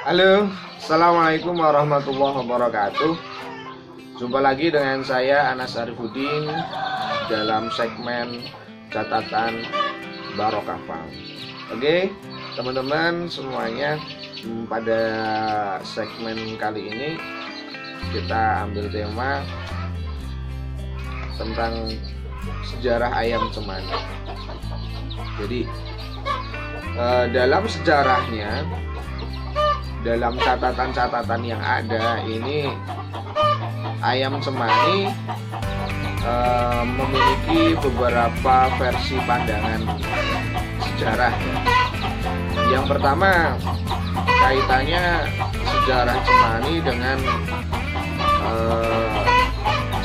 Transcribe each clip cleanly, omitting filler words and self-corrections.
Halo, assalamualaikum warahmatullahi wabarakatuh. Jumpa lagi dengan saya Anas Arifudin dalam segmen catatan Barokah Farm. Oke, teman-teman semuanya, pada segmen kali ini kita ambil tema tentang sejarah ayam cemani. Jadi dalam sejarahnya, dalam catatan-catatan yang ada ini, ayam cemani memiliki beberapa versi pandangan sejarah. Yang pertama, kaitannya sejarah cemani dengan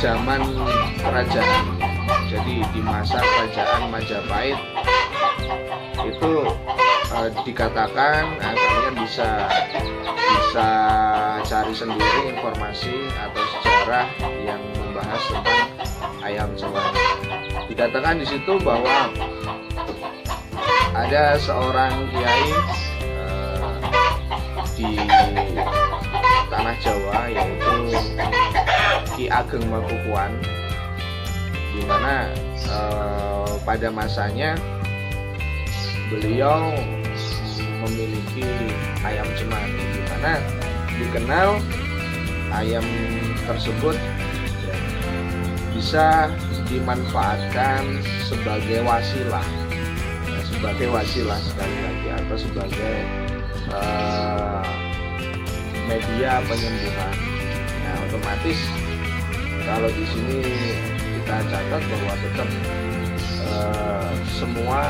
zaman kerajaan. Jadi di masa kerajaan Majapahit itu dikatakan, kalian bisa cari sendiri informasi atau sejarah yang membahas tentang ayam cemani. Dikatakan di situ bahwa ada seorang kiai di tanah Jawa, yaitu Ki Ageng Mangkukuwan, di mana pada masanya beliau memiliki ayam cemani, di mana dikenal ayam tersebut bisa dimanfaatkan sebagai wasilah, sekali lagi, atau sebagai media penyembuhan. Nah, otomatis kalau di sini kita catat bahwa tetap semua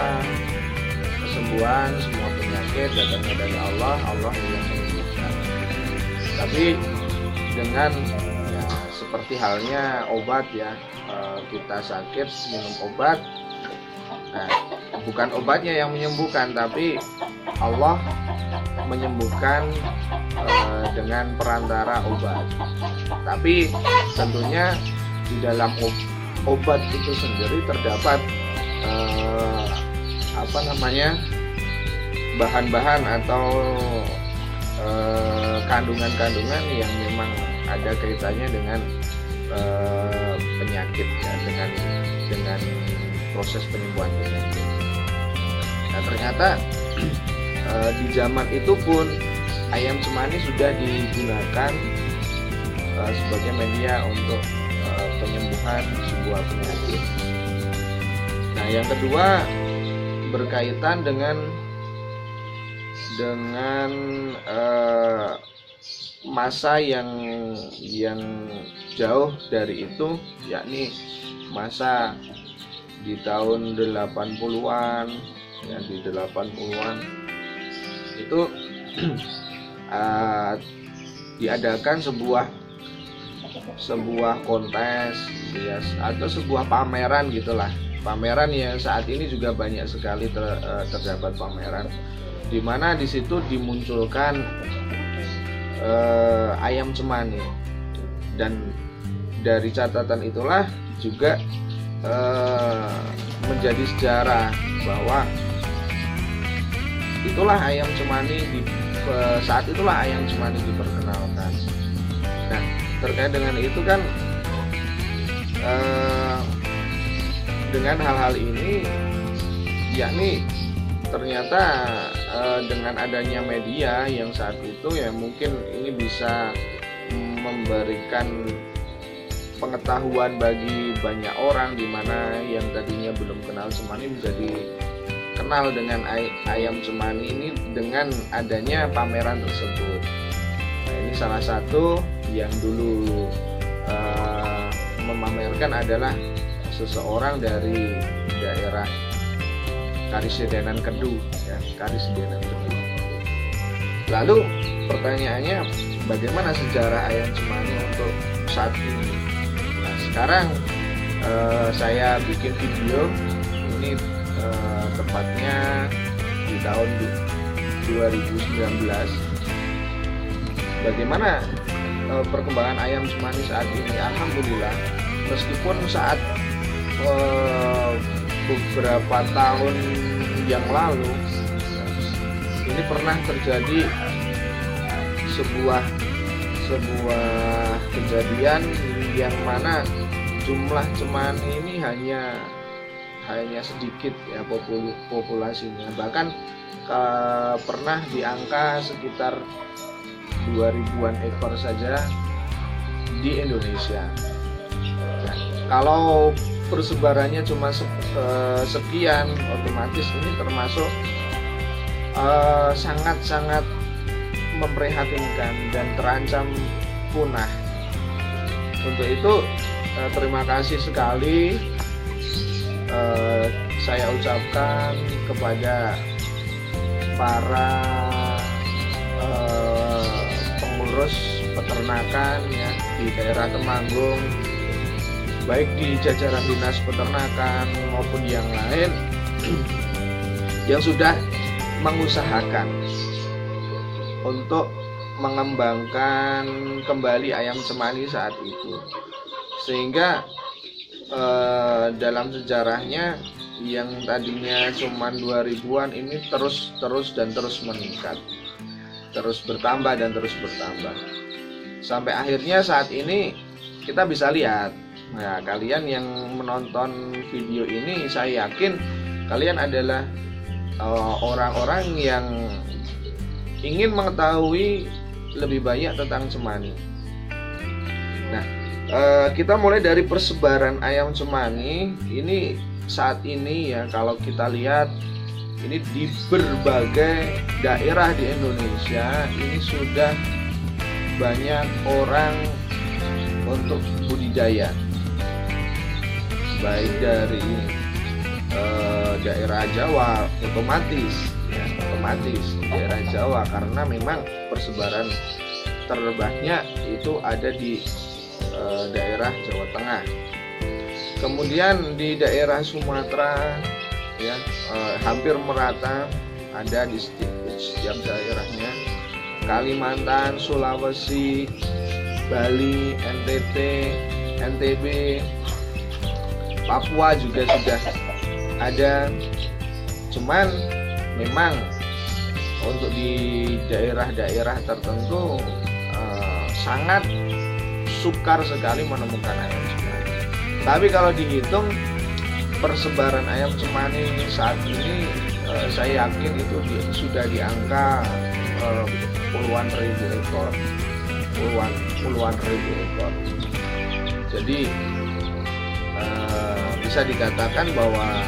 kesembuhan, semua penyakit datangnya dari Allah yang menyembuhkan. Tapi dengan seperti halnya obat ya, kita sakit minum obat, nah bukan obatnya yang menyembuhkan, tapi Allah menyembuhkan dengan perantara obat. Tapi tentunya di dalam obat itu sendiri terdapat bahan-bahan atau kandungan-kandungan yang memang ada kaitannya dengan penyakit ya, dengan proses penyembuhan penyakit. Nah, ternyata di zaman itu pun ayam cemani sudah digunakan sebagai media untuk penyembuhan sebuah penyakit. Nah, yang kedua berkaitan dengan masa yang jauh dari itu, yakni masa di tahun 80-an ya, di 80-an itu diadakan sebuah kontes ya, atau sebuah pameran gitulah. Pameran yang saat ini juga banyak sekali terdapat pameran, di mana di situ dimunculkan ayam cemani, dan dari catatan itulah juga menjadi sejarah bahwa itulah ayam cemani saat itulah ayam cemani diperkenalkan. Nah, terkait dengan itu kan, dengan hal-hal ini, yakni ternyata dengan adanya media yang saat itu ya, mungkin ini bisa memberikan pengetahuan bagi banyak orang, di mana yang tadinya belum kenal cemani menjadi kenal dengan ayam cemani ini dengan adanya pameran tersebut. Nah, ini salah satu yang dulu memamerkan adalah seseorang dari daerah Karisidenan Kedu ya, Karisidenan Kedu. Lalu pertanyaannya, bagaimana sejarah ayam cemani untuk saat ini? Nah, sekarang saya bikin video ini tepatnya di tahun 2019. Bagaimana perkembangan ayam cemani saat ini? Alhamdulillah, meskipun saat beberapa tahun yang lalu ini pernah terjadi sebuah kejadian yang mana jumlah cemani ini hanya sedikit ya populasinya, bahkan pernah di angka sekitar 2000-an ekor saja di Indonesia. Nah, kalau persebarannya cuma sekian, otomatis ini termasuk sangat-sangat memprihatinkan dan terancam punah. Untuk itu terima kasih sekali saya ucapkan kepada para pengurus peternakan ya di daerah Temanggung, baik di jajaran dinas peternakan maupun yang lain yang sudah mengusahakan untuk mengembangkan kembali ayam cemani saat itu, sehingga dalam sejarahnya yang tadinya cuma 2000-an ini terus meningkat, terus bertambah sampai akhirnya saat ini kita bisa lihat. Nah, kalian yang menonton video ini, saya yakin kalian adalah orang-orang yang ingin mengetahui lebih banyak tentang cemani. Nah, kita mulai dari persebaran ayam cemani ini. Saat ini ya, kalau kita lihat ini di berbagai daerah di Indonesia ini sudah banyak orang untuk budidaya, baik dari daerah Jawa otomatis daerah Jawa, karena memang persebaran terbanyaknya itu ada di daerah Jawa Tengah. Kemudian di daerah Sumatera ya hampir merata, ada di setiap daerahnya. Kalimantan, Sulawesi, Bali, NTT, NTB, Papua juga sudah ada. Cuman memang untuk di daerah-daerah tertentu sangat sukar sekali menemukan ayam cemani. Tapi kalau dihitung persebaran ayam cemani saat ini, saya yakin itu sudah di angka puluhan ribu ekor. Jadi bisa dikatakan bahwa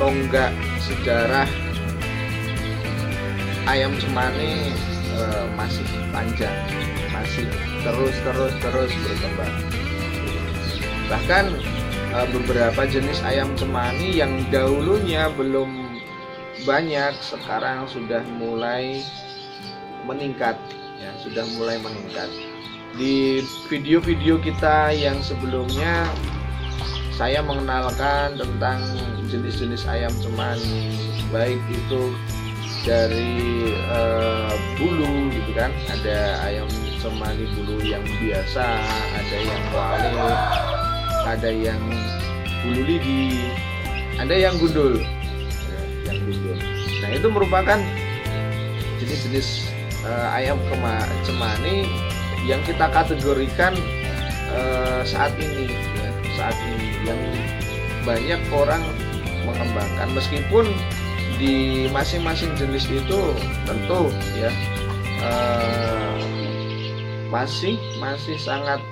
tonggak sejarah ayam cemani masih panjang, masih terus berkembang. Bahkan beberapa jenis ayam cemani yang dahulunya belum banyak sekarang sudah mulai meningkat ya, Di video-video kita yang sebelumnya saya mengenalkan tentang jenis-jenis ayam cemani, baik itu dari bulu gitu kan, ada ayam cemani bulu yang biasa, ada yang kuali, ada yang bulu lidi, ada yang gundul. Nah, itu merupakan jenis-jenis ayam cemani yang kita kategorikan saat ini yang banyak orang mengembangkan, meskipun di masing-masing jenis itu tentu ya masih sangat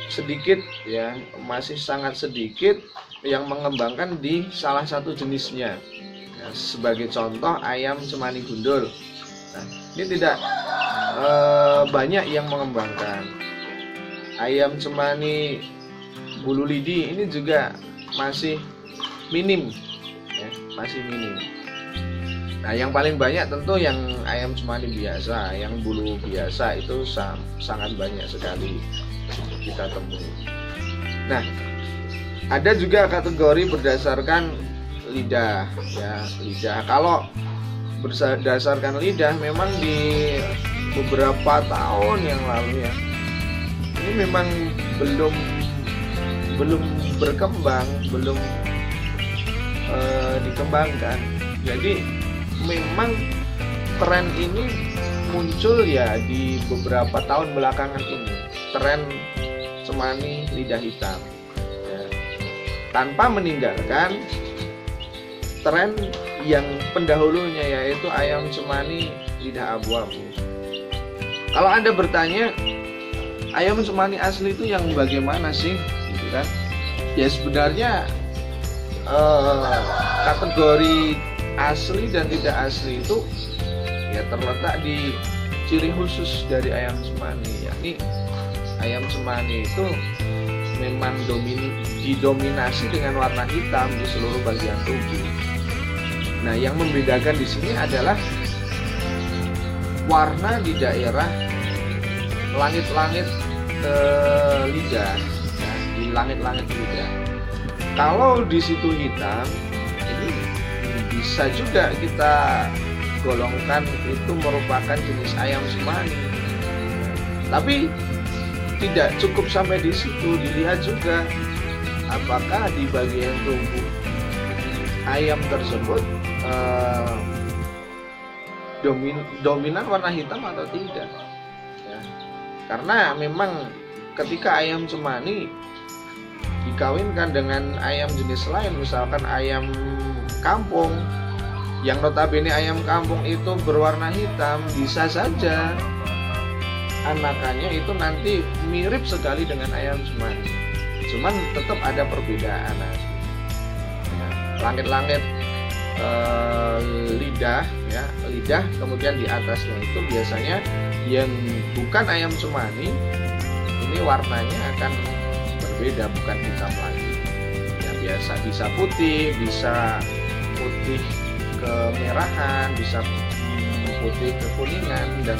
sedikit ya, masih sangat sedikit yang mengembangkan di salah satu jenisnya. Nah, sebagai contoh ayam cemani gundul. Nah, ini tidak banyak yang mengembangkan. Ayam cemani bulu lidi ini juga masih minim ya, Nah, yang paling banyak tentu yang ayam cemani biasa, yang bulu biasa itu sangat banyak sekali kita temui. Nah, ada juga kategori berdasarkan lidah ya, Kalau berdasarkan lidah, memang di beberapa tahun yang lalu ya, ini memang belum berkembang, belum dikembangkan. Jadi memang tren ini muncul ya di beberapa tahun belakangan ini, tren cemani lidah hitam ya, tanpa meninggalkan tren yang pendahulunya, yaitu ayam cemani lidah abu-abu. Kalau Anda bertanya, ayam cemani asli itu yang bagaimana sih, gitu kan? Ya sebenarnya kategori asli dan tidak asli itu ya terletak di ciri khusus dari ayam cemani, yakni ayam cemani itu memang didominasi dengan warna hitam di seluruh bagian tubuh. Nah, yang membedakan di sini adalah warna di daerah langit-langit lidah, ya, di langit-langit lidah. Kalau di situ hitam, ini bisa juga kita golongkan itu merupakan jenis ayam cemani. Tapi tidak cukup sampai di situ, dilihat juga apakah di bagian tubuh ayam tersebut dominan warna hitam atau tidak. Ya. Karena memang ketika ayam cemani dikawinkan dengan ayam jenis lain, misalkan ayam kampung, yang notabene ayam kampung itu berwarna hitam, bisa saja anakannya itu nanti mirip sekali dengan ayam cemani, cuman tetap ada perbedaan. Ya, langit-langit lidah, ya, lidah, kemudian di atasnya itu biasanya yang bukan ayam cemani, ini warnanya akan berbeda, bukan hitam lagi. Ya, biasa bisa putih, bisa putih kemerahan, bisa putih kekuningan, dan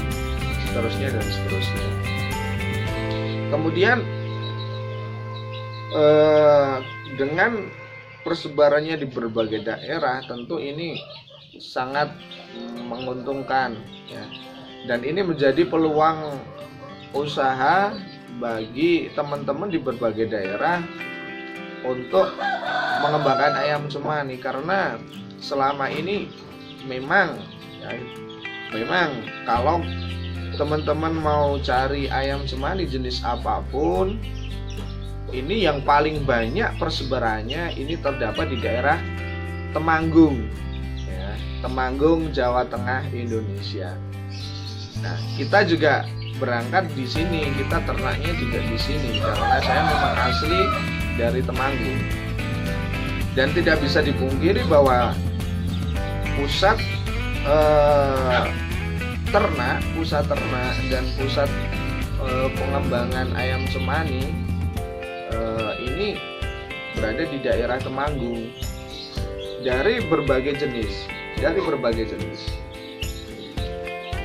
seterusnya. Kemudian dengan persebarannya di berbagai daerah, tentu ini sangat menguntungkan ya. Dan ini menjadi peluang usaha bagi teman-teman di berbagai daerah untuk mengembangkan ayam cemani, karena selama ini memang kalau teman-teman mau cari ayam cemani jenis apapun, ini yang paling banyak persebarannya ini terdapat di daerah Temanggung ya, Temanggung, Jawa Tengah, Indonesia. Nah, kita juga berangkat di sini, kita ternaknya juga di sini, karena saya memang asli dari Temanggung. Dan tidak bisa dipungkiri bahwa pusat ternak dan pusat pengembangan ayam cemani ini berada di daerah Temanggung, dari berbagai jenis.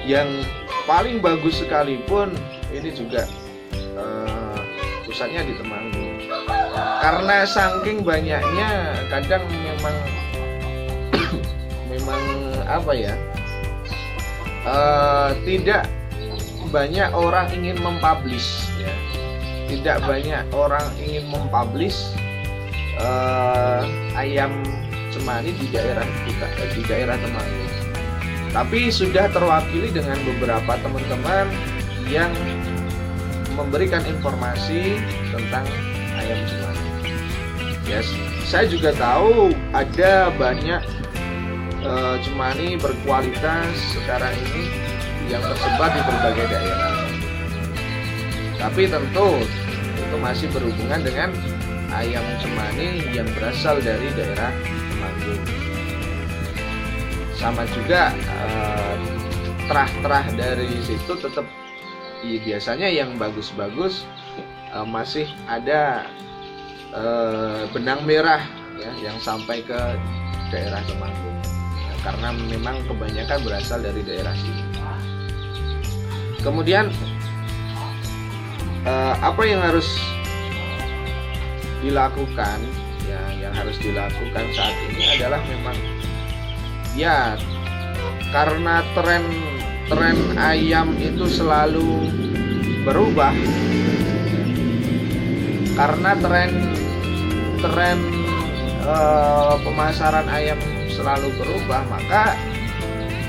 Yang paling bagus sekalipun ini juga pusatnya di Temanggung. Karena saking banyaknya, kadang memang apa ya, tidak banyak orang ingin mempublish ya. Tidak banyak orang ingin mempublish ayam cemani di daerah kita, di daerah Temanggung. Tapi sudah terwakili dengan beberapa teman-teman yang memberikan informasi tentang ayam cemani. Yes, saya juga tahu ada banyak cemani berkualitas sekarang ini yang tersebar di berbagai daerah. Tapi tentu itu masih berhubungan dengan ayam cemani yang berasal dari daerah Temanggung. Sama juga terah-terah dari situ tetap biasanya yang bagus-bagus masih ada benang merah ya, yang sampai ke daerah Temanggung ya, karena memang kebanyakan berasal dari daerah sini. Kemudian apa yang harus dilakukan ya, yang harus dilakukan saat ini adalah memang ya, karena tren ayam itu selalu berubah, karena tren pemasaran ayam selalu berubah, maka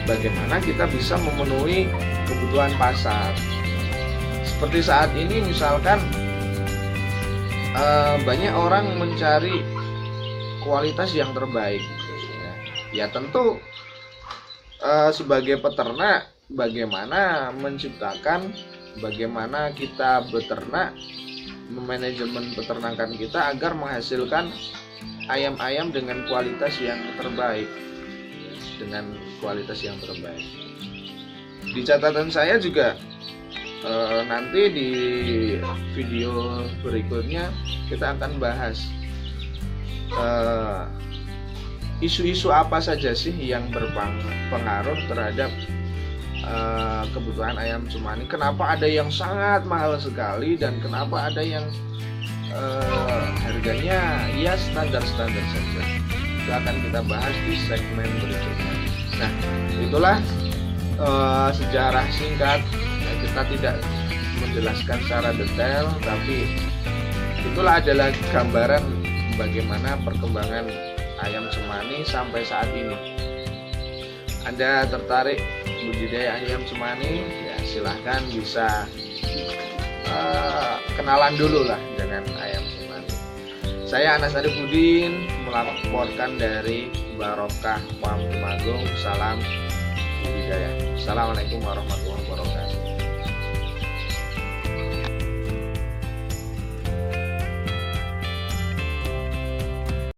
bagaimana kita bisa memenuhi kebutuhan pasar. Seperti saat ini misalkan banyak orang mencari kualitas yang terbaik. Ya tentu sebagai peternak, bagaimana menciptakan, bagaimana kita beternak, manajemen peternakan kita agar menghasilkan ayam-ayam dengan kualitas yang terbaik. Di catatan saya juga nanti di video berikutnya kita akan bahas isu-isu apa saja sih yang berpengaruh terhadap kebutuhan ayam cemani. Kenapa ada yang sangat mahal sekali dan kenapa ada yang harganya ya standar-standar saja. Itu akan kita bahas di segmen berikutnya. Nah, itulah sejarah singkat. Kita tidak menjelaskan secara detail, tapi itulah adalah gambaran bagaimana perkembangan ayam cemani sampai saat ini. Anda tertarik budidaya ayam cemani? Ya silahkan, bisa kenalan dulu lah dengan ayam cemani. Saya Anas Arifudin melaporkan dari Barokah Farm Temanggung. Salam budidaya. Assalamualaikum warahmatullahi wabarakatuh.